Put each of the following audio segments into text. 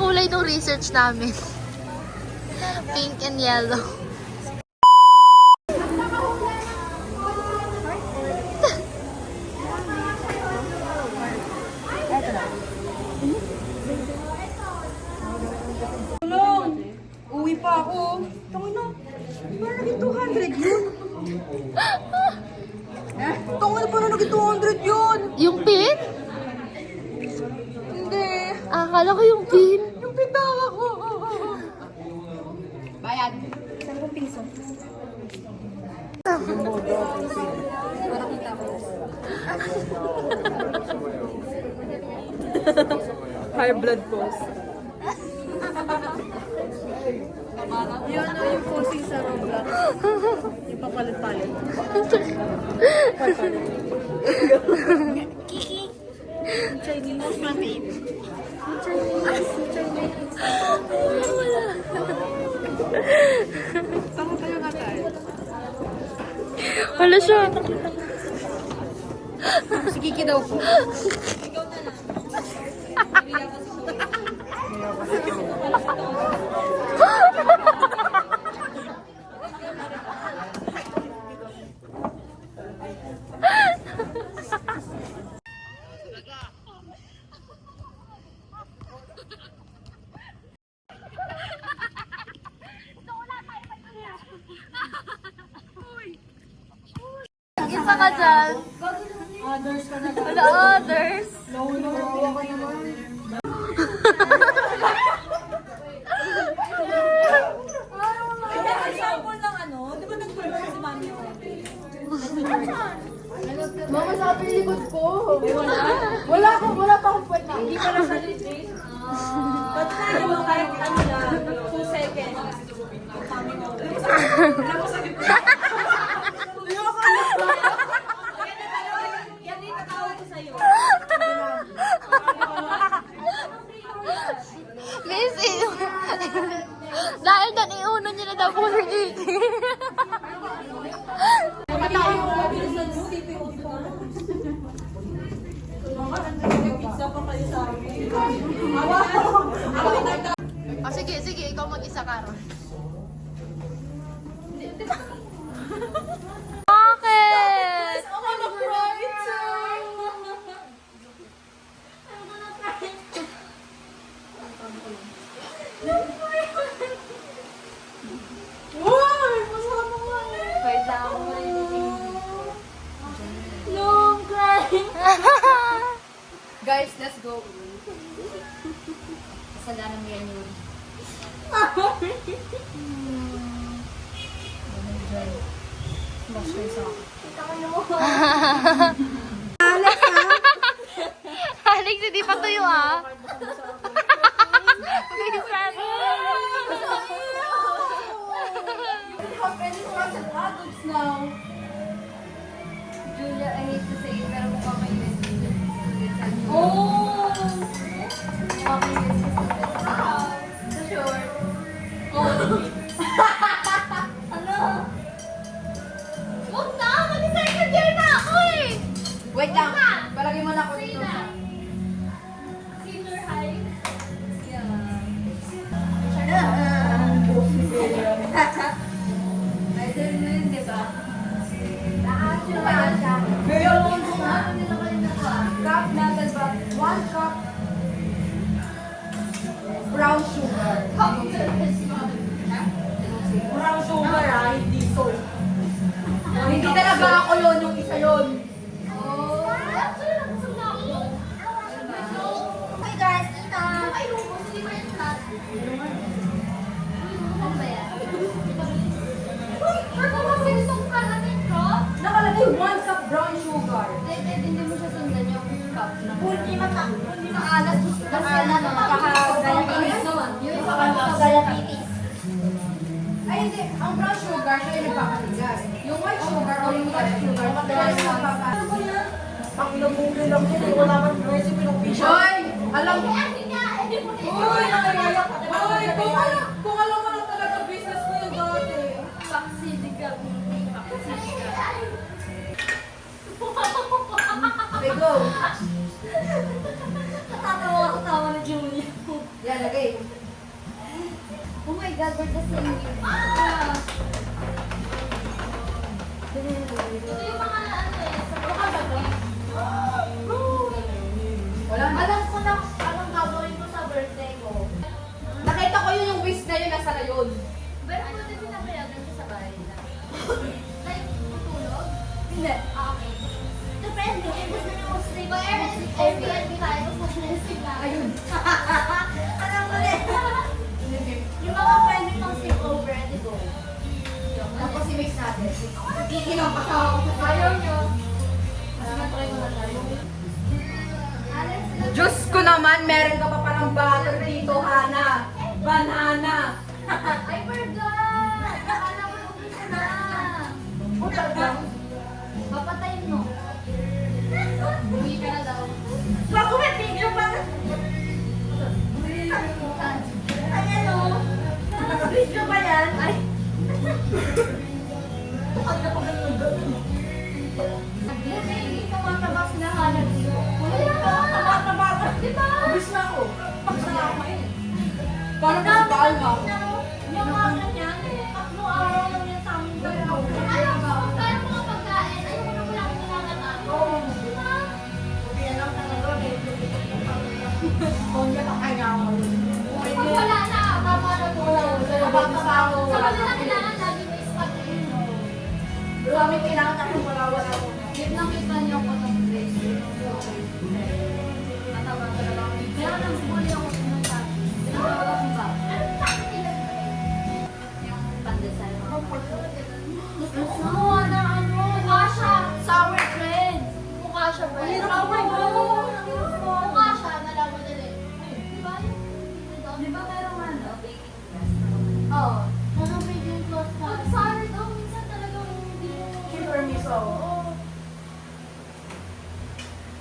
kulay ng research namin. Pink and yellow. Tulong! Uwi pa ako. Tangin na. Parang naging 200 yun. Tangin na parang naging 200 yun. Yung pin? Hindi. Akala ko yung pin. Yung pitawa ko. Bayad. 10 piso. Para kita ko. High blood pulse. Yun o yung posing sa Roblox. Yung papalit-palit. Kiki. Chinese. My baby. Tama tayo nga tayo. Wala siya. Si Kiki daw po. Isa ka dyan. Others ka na. Wala others. No, awa ka naman. Example ng ano, di ba nag-burger si Mami? Mama, sabi yung likod ko. Wala pa akong puwet na. Hindi pa lang sa legit. Ba't tayo mo kahit ano lang, 2 seconds. Mami mo. Alam mo sa likod. Yan din natawag ko sa'yo. Miss, dahil dan iuno niya na daw po si Kiki. Oh, sige, ikaw mag-isa ka ron. Bakit? I'm gonna cry Why? Masama nga eh. Wait lang ako Long crying. Guys, let's go. Kasalanan mo yan yun. Smash kayo sa akin. Alex, hindi pa tuyo ah. Minsan. Adults now. Julia, I hate to say it, pero mukha may USD. Oh! Mukha may USD. Sa short. Ano? Huwag na! Mag-second year na ako eh! Wait lang. Palagay mo na ako dito. Senior high. Pwede rin yun, di ba? Ngayon, cup natin ba? 1 cup brown sugar. Brown sugar ah, hindi soy. Hindi talaga ako yun, yung isa yun. Hi guys, tita! Ay, lumos, hindi ba yung chat? Ano ba yan? Uy, magkakasal itong karating ko? Nakalagay 1 cup brown sugar. Hindi mo siya sundan yung cup na. Hindi maalas. Maalas, Kakagayatitis. Yung kakagayatitis. Ay hindi, ang brown sugar siya yung nagpapatigas. Yung white sugar o yung white sugar, madalas yung nagpapatigas. Ang namuli lang yun, wala kang recipe ng fish. Hoy! Alam mo! Uy! Uy! Kung alam mo na talaga business ko yung dati. Paksidigal. Okay, go! Natatawa ako tawa ni Julia. Yan, ilalagay. Oh my God, we're the same year. Ito yung mga ano eh, sa birthday. Wala na. Alam ko na anong gagawin ko sa birthday ko. Nakita ko yun yung wish na yun, nasa na yun. Pero ano din pinapayagan ko sa bahay na? Like, tutulog? Hindi. Ah, okay. Depende. Gusto niyo ko sleep. Airbnb tayo. Gusto niyo sleep na. Ayun. Alam mo rin. Yung mga pwede pang sleep over, edi go. Tapos i-mix natin. Iilang pa ako sa Ayaw nyo. Try mo na tayo. Diyos ko naman, meron ka pa palang butter dito, Hana. Banana. I forgot! Akala ko umpisa na. Putal ka. Papatayin mo. Uwi ka na daw. Bago may video pa. Ayan o. Video ba yan? Ay. Buti hindi tumatabas na hanap mo. Wala ka. Tumatabas. Diba? Abis na ako. Abis na ako eh. Paano ka baal nga ako? Yung mga ganyan, tatlong araw lang yan sa amin dalawa. Ayaw ko, kaya mga pagkain, ayaw ko na wala akong kailangan ako. Diba? Kaya lang talaga, kung yan ang kanya ako. Pag wala na, tama na po. Nabata pa ako. Sa kanila kailangan lagi may spot in. Kami kailangan natin wala-wala ko. Yun lang kita niyo ako ng place. Natawa ka na lang. Kaya nang huli ako sinasabi. Sinasabi ko ba? Anong sabi? Yung pandesal. Gusto na ano? Mukha siya. Sour cream. Mukha siya ba? Mukha siya. Nalaman mo din eh. Di ba yun? Di ba merong ano? Baking class? Oo. Ano baking class na? Pag sour daw, minsan talaga hindi mo. Sugar miso. Oo.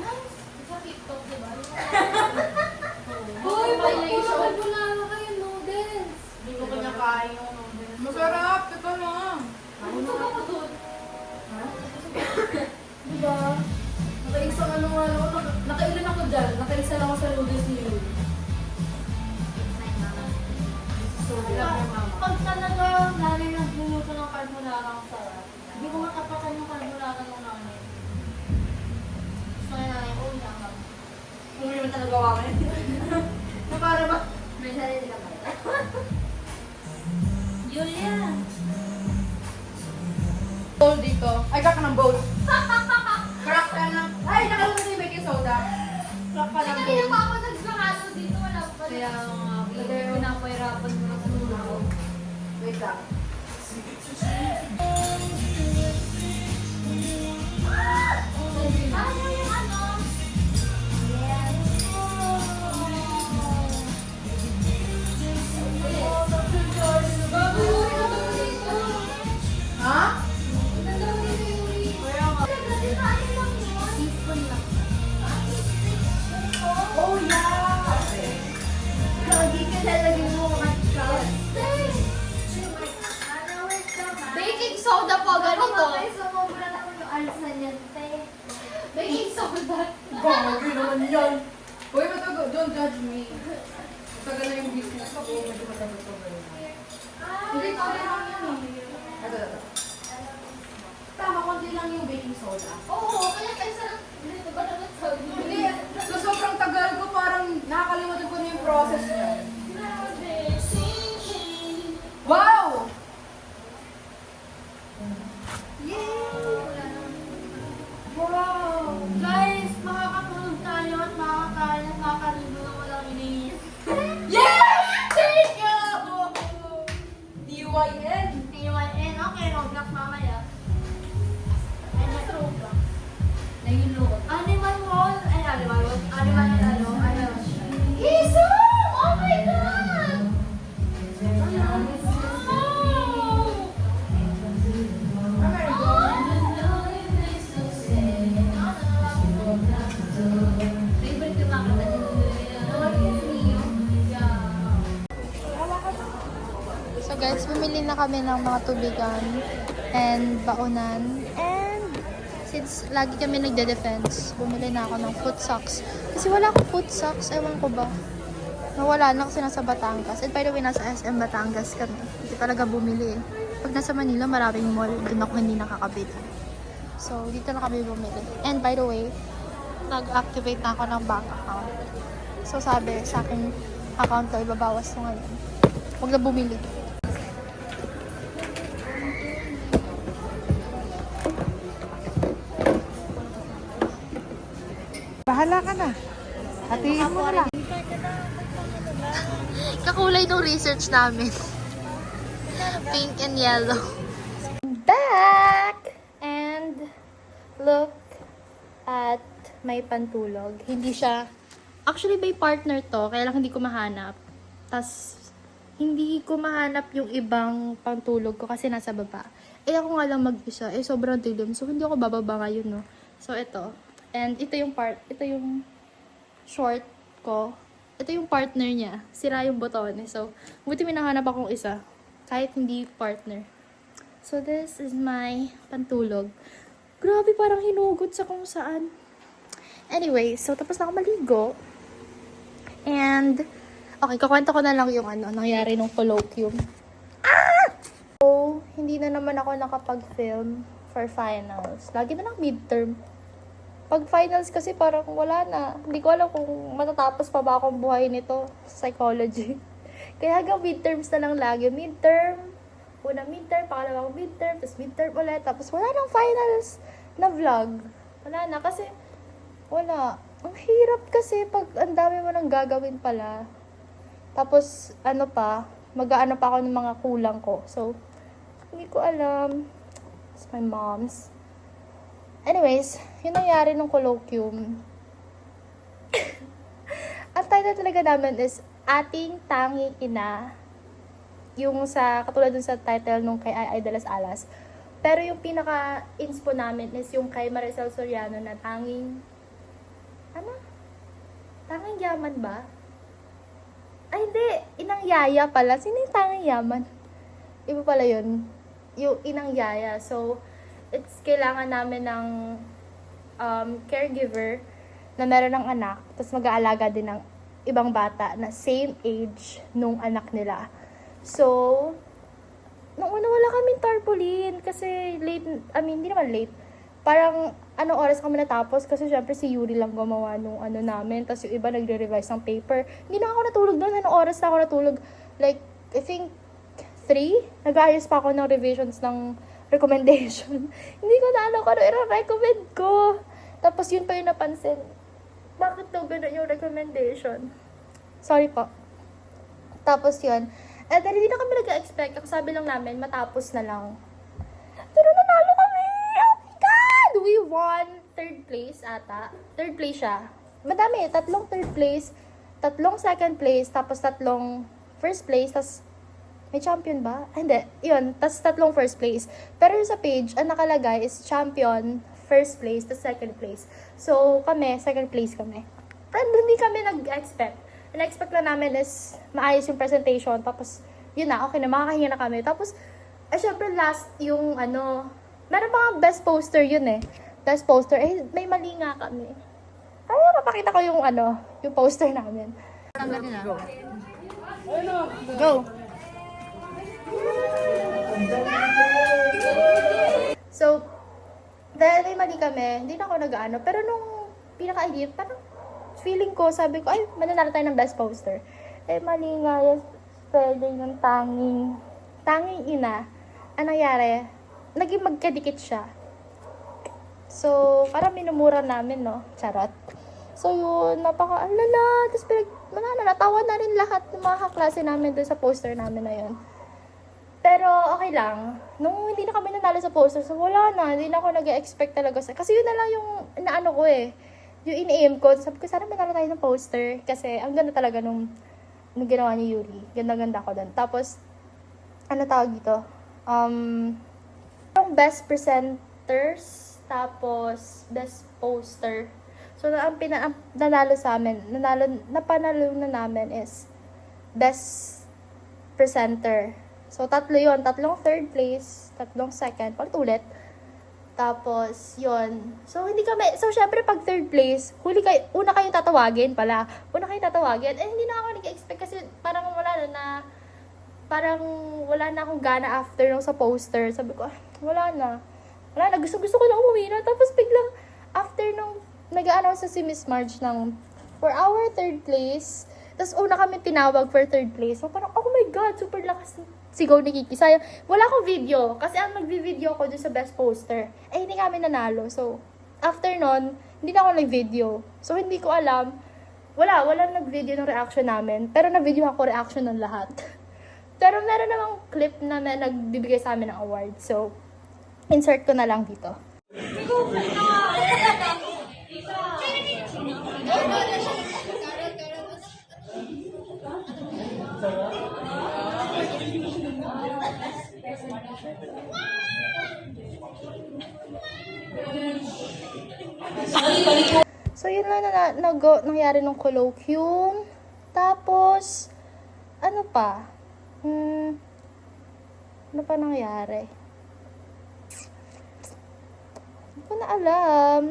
Nice. Sa TikTok, di ba? Hoy, violation. magpapagulala kayo noodles. Hindi ko kanya kain yung noodles. Masarap, ito na. Gusto ka pa dun? Diba? Nakaisang nakailan ako dyan. Nakaisa lang ako sa noodles ni Yul. So, bilang yung mama. Pag talaga nanay nagluluto ng carbonara ang sarap. Hindi ko matapatan yung carbonara ng nanay. Gusto niya nanay, oh, yaman. Kung hindi naman talaga gawa ko na para ba? May sarili ka ba? Julia! Bowl dito. Ay, kaka ng bowl. Crack ka na. Ay, nakalimutan yung baking soda. Crack ka ng Kanina bowl. pa ako nagsakalo dito, wala pa. Kaya nga, pinapahirapan mo ng sulo. Wait lang. Ano yung ano? Ha? Teaspoon lang. Oh, yeah! Lagi ka lalagyan mo matcha. Baking soda po, ganito. Sumobra na ko yung alsa niyan, te. Baking soda. Gagi naman yan. Uy, matago. Don't judge me. Matagal na yung business ko. Medyo matagal ko ngayon. Hindi, kaya lang yun eh. Ito. Tama, konti lang yung baking soda. Oo, kaya kaysa lang. Dito ba naman sabi? Hindi, so sobrang tagal ko, parang nakakalimutan ko na yung process niya. Wow! Wow! Guys, makakatulog tayo at makakain at makakaligo na walang iniis. Yes! Thank you! DYN! TYN, okay, Roblox mamaya. Ay, mas Roblox. Nahilot. Animal Wall. Ay, Animal Wall. Animal ano? Animal Isum! Oh my God! Favorite yung makakita So guys, bumili na kami ng mga tubigan and baunan. And since lagi kami nagde-defense, bumili na ako ng foot socks. Kasi wala akong foot socks, ewan ko ba. Nawala na kasi nasa Batangas. And by the way, nasa SM Batangas kami. Hindi talaga bumili eh. Pag nasa Manila, maraming mall. Doon ako hindi nakakabili. So, dito na kami bumili. And by the way, nag-activate na ako ng bank account. So, sabi sa aking account ko, ibabawas ko ngayon. Huwag na bumili. Bahala ka na. Hatiin mo na lang. Kakulay ng research namin. Pink and yellow. Back! And look at my pantulog. Hindi siya... Actually, may partner to. Kaya lang hindi ko mahanap. Tas hindi ko mahanap yung ibang pantulog ko kasi nasa baba. Eh, ako nga lang mag-isa. Eh, sobrang dilim. So, hindi ako bababa ngayon, no? So, ito. And ito yung short ko. Ito yung partner niya. Sira yung botones. So, buti minahanap akong isa. Kahit hindi partner. So, this is my pantulog. Grabe, parang hinugot sa kung saan. Anyway, so, tapos na ako maligo. And, okay, kakwento ko na lang yung nangyari nung colloquium. So, hindi na naman ako nakapag-film for finals. Lagi na lang midterm. Pag finals kasi parang wala na. Hindi ko alam kung matatapos pa ba akong buhay nito sa psychology. Kaya hanggang midterms na lang lagi. Midterm, unang midterm, pangalawang midterm, tapos midterm ulit. Tapos wala nang finals na vlog. Wala na kasi wala. Ang hirap kasi pag ang dami mo nang gagawin pala. Tapos mag-aano pa ako ng mga kulang ko. So, hindi ko alam. It's my mom's. Anyways, yun nangyari nung colloquium. Ang title talaga namin is Ating Tanging Ina. Yung katulad dun sa title nung kay Ay de las Alas. Pero yung pinaka-inspo namin is yung kay Maricel Soriano na Tanging Yaman ba? Ay, hindi. Inang Yaya pala. Sino yung Tanging Yaman? Iba pala yun. Yung Inang Yaya. So, it's kailangan namin ng caregiver na meron ng anak, tapos mag-aalaga din ng ibang bata na same age nung anak nila. So, nung una wala kaming tarpaulin kasi hindi naman late. Parang anong oras kami natapos kasi syempre si Yuri lang gumawa nung namin, tapos yung iba nagre-revise ng paper. Hindi na ako natulog doon. Anong oras na ako natulog? Like, I think 3? Nag-ayos pa ako ng revisions ng recommendation. Hindi ko na alam kung ano i-recommend ko. Tapos yun pa yung napansin. Bakit daw ganun yung recommendation? Sorry po. Tapos yun. And then, hindi na kami nag-expect. Ang sabi lang namin, matapos na lang. Pero nanalo kami! Oh my God! We won 3rd place ata. 3rd place siya. Madami. 3 3rd place, 3 2nd place, tapos 3 1st place, tapos may champion ba? Hindi. Yun. Tapos 3 1st place. Pero yung sa page, ang nakalagay is champion, 1st place, tapos 2nd place. So, kami, 2nd place kami. Pero hindi kami nag-expect. Ang expect lang namin is maayos yung presentation. Tapos, yun na, okay na, makakahinga na kami. Tapos, syempre last yung meron pa nga best poster yun eh. Best poster. Eh, may mali nga kami. Kaya mapakita ko yung yung poster namin. Go! So, dahil may mali kami, hindi na ako nag-ano. Pero nung pinaka-idea, parang feeling ko, sabi ko, ay, mananalo tayo ng best poster. Eh, mali nga yung spelling ng tanging ina. Ang nangyari, naging magkadikit siya. So, parang minumura namin, no? Charot. So, yun, napaka-alala. Tapos, natawa na rin lahat ng mga kaklase namin doon sa poster namin na yun. Pero, okay lang. Nung hindi na kami nanalo sa poster, so wala na. Hindi na ako nag-expect talaga. Kasi yun na lang yung naano ko eh. Yung in-aim ko. Sabi ko, sana manalo tayo ng poster. Kasi, ang ganda talaga nung ginawa ni Yuri. Ganda-ganda ko doon. Tapos, tawag dito? Yung best presenters, tapos, best poster. So, ang nanalo sa amin, napanalo na namin is best presenter. So, 3 yun. 3 3rd place, 3 2nd, ulit. Tapos, yon. So, hindi kami, so, syempre, pag third place, una kayong tatawagin pala. Una kayong tatawagin. Eh, hindi na ako nag-expect kasi parang wala na akong gana after nung sa poster. Sabi ko, wala na. Gusto ko na umuwi na. Tapos, biglang, after nung nag-a-announce na si Miss Marge ng, for our third place, tapos una kami tinawag for third place. So, parang, oh my God, super lakas sigaw ni Kiki. Sayang, wala akong video. Kasi ang nag-video ko dun sa best poster, eh hindi kami nanalo. So, after nun, hindi na ako nag-video. So, hindi ko alam. Wala nag-video ng reaction namin. Pero na-video ako reaction ng lahat. Pero meron namang clip na nagbibigay sa amin ng award. So, insert ko na lang dito. So, yun lang na nangyari ng colloquium. Tapos, ano pa? Ano pa nangyari? Hindi ko na alam.